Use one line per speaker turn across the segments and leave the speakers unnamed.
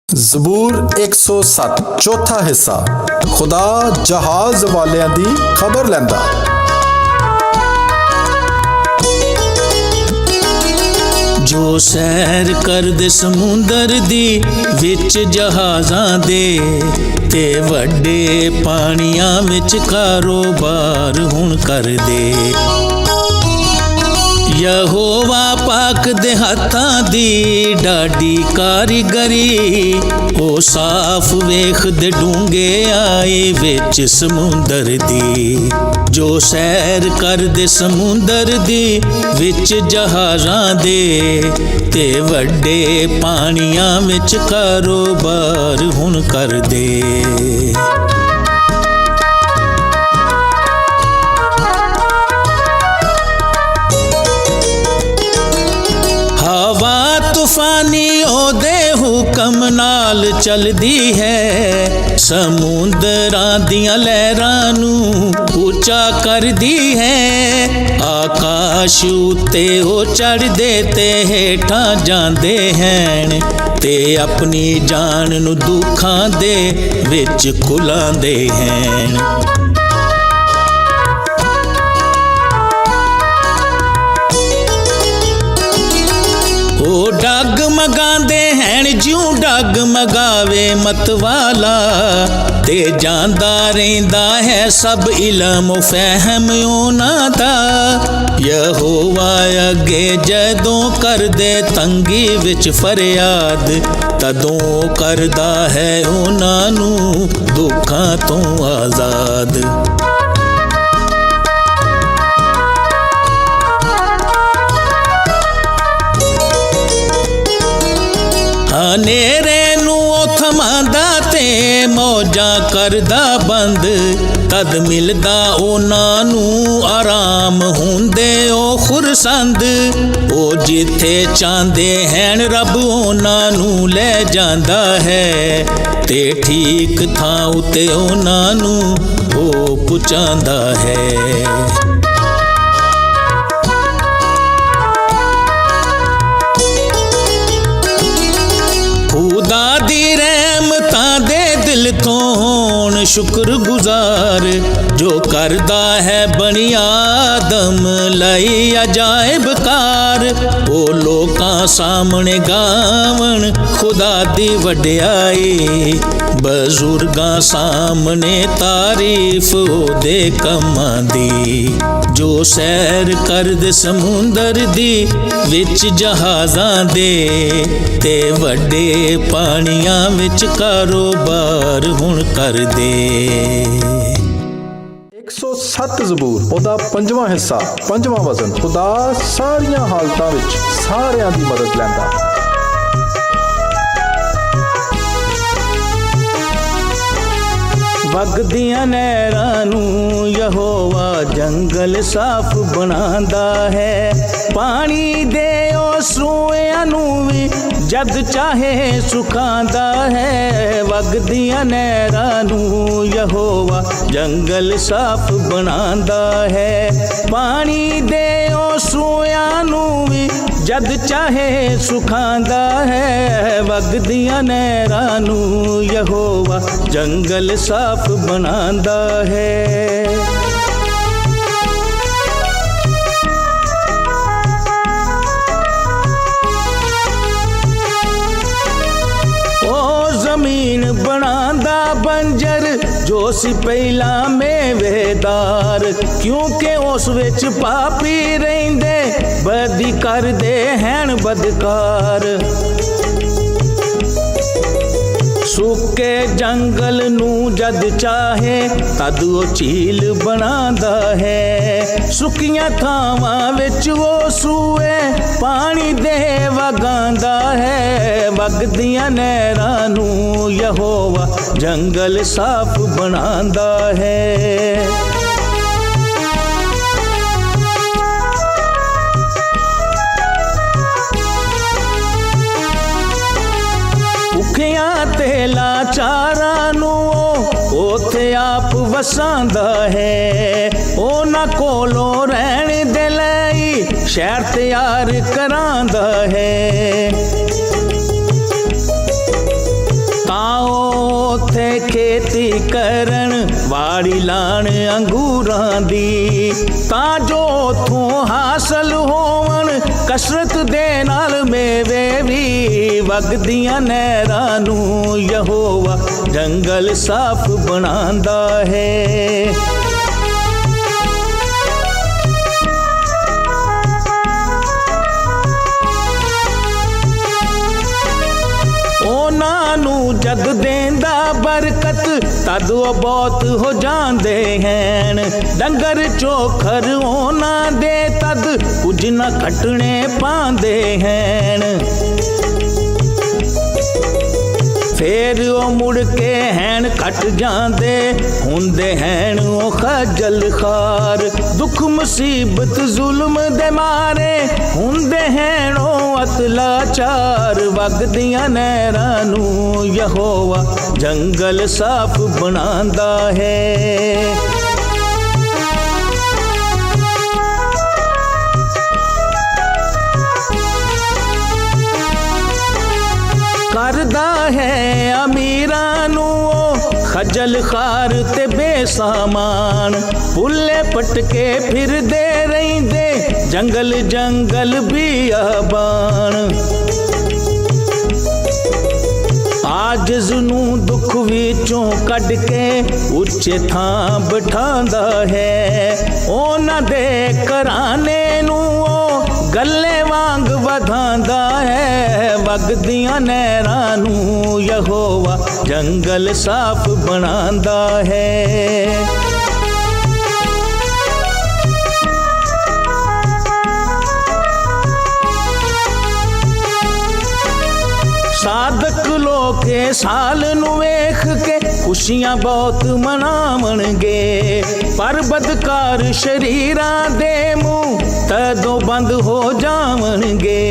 ਜ਼ਬੂਰ 107 ਚੌਥਾ ਹਿੱਸਾ। खुदा जहाज वालियां दी खबर लैंदा।
जो सैर करदे समुंदर दी विच जहाज़ां दे ते वड्डे पानियां विच कारोबार हुण करदे। यहोवा पाक दे हत्थां दी डाडी कारीगरी, ओ साफ वेखदे डूंगे आए विच समुंदर दी। जो सैर करदे समुंदर दी विच जहाज़ां दे ते वड्डे पानियां विच कारोबार हुण करदे। हवा तूफानी ओदे हुक्म नाल चलदी है, समुंदरां दियां लहरां नूं ऊंचा करदी है। आकाश उत्ते ओ चढ़दे ते हेठां जांदे हैन, ते अपनी जान नूं दुखां दे विच खुलांदे हैन। ओ डगमगांदे हैन ज्यों डगमगावे मतवाला, ते जांदा रहिंदा है सब इल्म फहम उन्हां दा। यहोवा अगे जदों करदे तंगी विच फरियाद, तदों करदा है उन्हां नूं दुखां तों आज़ाद। हनेरे नूं थमांदा ते मौजां करदा बंद, तद मिलदा उन्हां नूं आराम हुंदे ओ खुरसंद। ओ जिथे चांदे हैन रब उन्हां नूं ले जांदा है, ते ठीक थां उते उन्हां नूं ओ पुचांदा है। खुदा दी रहमतां दे दिल तो होण शुक्र गुजार, जो करदा है बनी आदम लई अजायब कार। ओ लोकां सामने गावण खुदा दी वड्याई, बजुर्गां सामने तारीफ ओदे कम्मां दी। जो सैर करदे समुंदर दी विच जहाज़ां दे, ते वड्डे पानियां विच कारोबार हुण करदे।
107 ਜ਼ਬੂਰ ਉਹਦਾ ਪੰਜਵਾਂ ਹਿੱਸਾ, ਪੰਜਵਾਂ ਵਜ਼ਨ। खुदा ਸਾਰੀਆਂ ਹਾਲਤਾਂ ਵਿੱਚ ਸਾਰਿਆਂ ਦੀ ਮਦਦ ਲੈਂਦਾ।
ਵਗਦੀਆਂ ਨਹਿਰਾਂ ਨੂੰ ਯਹੋਵਾ ਜੰਗਲ ਸਾਫ਼ ਬਣਾਉਂਦਾ ਹੈ। ਪਾਣੀ ਦੇ ਉਹ ਸੂਇਆਂ ਨੂੰ ਵੀ ਜਦ ਚਾਹੇ ਸੁਖਾਉਂਦਾ ਹੈ। ਵਗਦੀਆਂ ਨਹਿਰਾਂ ਨੂੰ ਯਹੋਵਾ ਜੰਗਲ ਸਾਫ਼ ਬਣਾਉਂਦਾ ਹੈ। ਪਾਣੀ ਦੇ ਉਹ ਸੂਇਆਂ ਨੂੰ ਵੀ ਜਦ ਚਾਹੇ ਸੁਖਾਉਂਦਾ ਹੈ। ਵਗਦੀਆਂ ਨਹਿਰਾਂ ਨੂੰ ਯਹੋਵਾ ਜੰਗਲ ਸਾਫ਼ ਬਣਾਉਂਦਾ ਹੈ। ਉਹ ਜ਼ਮੀਨ ਬਣਾਉਂਦਾ ਬੰਜਰ ਜੋ ਸੀ ਪਹਿਲਾਂ ਮੇਵੇਦਾਰ, ਕਿਉਂਕਿ ਉਸ ਵਿੱਚ ਪਾਪੀ ਰਹਿੰਦੇ ਬਦੀ ਕਰਦੇ ਹੈਨ ਬਦਕਾਰ। ਸੁੱਕੇ ਜੰਗਲ ਨੂੰ ਜਦ ਚਾਹੇ ਤਦ ਉਹ ਝੀਲ ਬਣਾਉਂਦਾ ਹੈ। ਸੁੱਕੀਆਂ ਥਾਵਾਂ ਵਿੱਚ ਉਹ ਸੂਏ ਪਾਣੀ ਦੇ ਵਗਾਉਂਦਾ ਹੈ। ਵਗਦੀਆਂ ਨਹਿਰਾਂ ਨੂੰ ਯਹੋਵਾ ਜੰਗਲ ਸਾਫ਼ ਬਣਾਉਂਦਾ ਹੈ। ਭੁੱਖਿਆਂ ਤੇ ਲਾਚਾਰਾਂ ਨੂੰ ਉੱਥੇ ਆਪ ਵਸਾਉਂਦਾ ਹੈ। ਉਹਨਾਂ ਕੋਲੋਂ ਰਹਿਣ ਦੇ ਲਈ ਸ਼ਹਿਰ ਤਿਆਰ ਕਰਾਂਦਾ ਹੈ। खेती करन वाड़ी लाण अंगूरां दी, तां जो उथों हासिल होवन कसरत दे नाल मेवे भी। वगदियां नहरां नूं यहोवा जंगल साफ बनांदा है। जग देंदा बरकत तद वो बहुत हो जांदे हैं। डंगर चोखर होना दे तद कुछ न खटने पांदे हैं। फेर ओ मुड़ के हैन कट जांदे हुंदे हैन ओ खजल खार। दुख मुसीबत जुल्म दे मारे हुंदे हैन ओ अतलाचार। वगदियां नहरां नूं यहोवा जंगल साफ बनांदा है। करदा है अमीरां नूं खजल खार ते बेसामान। भुल्ले पटके फिरदे रहिंदे जंगल जंगल बियाबान। आजिज़ नूं दुख विचों कढ के उच्चे थां बिठांदा है। उन्हां दे घराने नूं गल्ले वांग वधांदा है। वगदियां नहरां नूं यहोवा जंगल साफ बनांदा है। साधक लोके साल नूं वेख के खुशियां बहुत मनावणगे। पर बदकार शरीरां दे मूंह तदों बंद हो जावणगे।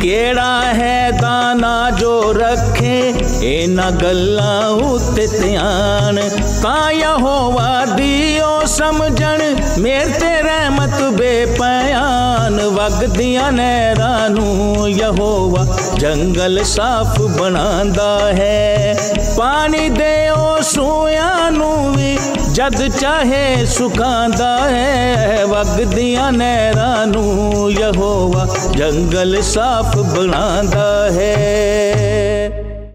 केड़ा है दाना जो रखे इन्हां गल्लां उत्ते ध्यान। तां यहोवा दियो समझण मेरे ते रहमत बेपयान। वगदियां नहरां नूं यहोवा जंगल साफ बनांदा है। पानी दे ओ सूयां नूं भी जद चाहे सुखांदा है। वगदियां नहरां नूं यहोवा जंगल साफ बनांदा है।